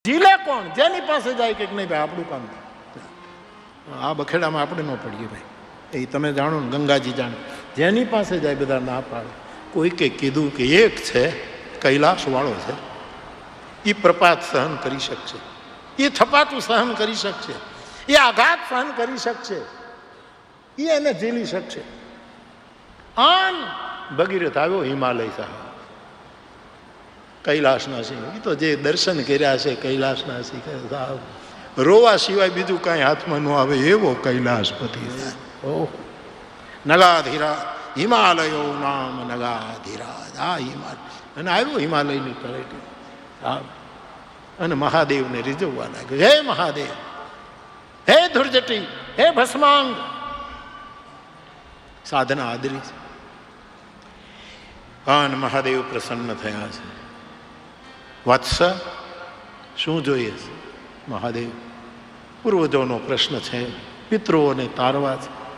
ઝીલે કોણ? જેની પાસે જાય કે નહીં ભાઈ આપણું કામ થાય. આ બખેડામાં આપણે ન પડીએ ભાઈ. એ તમે જાણો ને, ગંગાજી જાણે. જેની પાસે જાય બધા ના પાડે. કોઈકે કીધું કે એક છે કૈલાસ વાળો છે, એ પ્રપાત સહન કરી શકશે, એ થપાતું સહન કરી શકશે, એ આઘાત સહન કરી શકશે, એ એને ઝીલી શકશે. આમ ભગીરથ આવ્યો હિમાલય સાહેબ, કૈલાસના સિંહ. એ તો જે દર્શન કર્યા છે કૈલાસના સિંહ સાહેબ, રોવા સિવાય બીજું કાંઈ હાથમાં ન આવે એવો કૈલાસપતિ થાય. ઓહ, નગાધીરાજ, હિમાલયો નામ નગાધીરાજ. આ હિમાલય. અને આવ્યો હિમાલયની તળેટી. હા, અને મહાદેવને રીઝવવા લાગ્યો. હે મહાદેવ, હે ધુર્જટી, હે ભસ્માંગ. સાધના આદરી છે. અને મહાદેવ પ્રસન્ન થયા છે. વત્સ, શું જોઈએ છે? મહાદેવ, પૂર્વજોનો પ્રશ્ન છે, પિતૃઓને તારવા છે.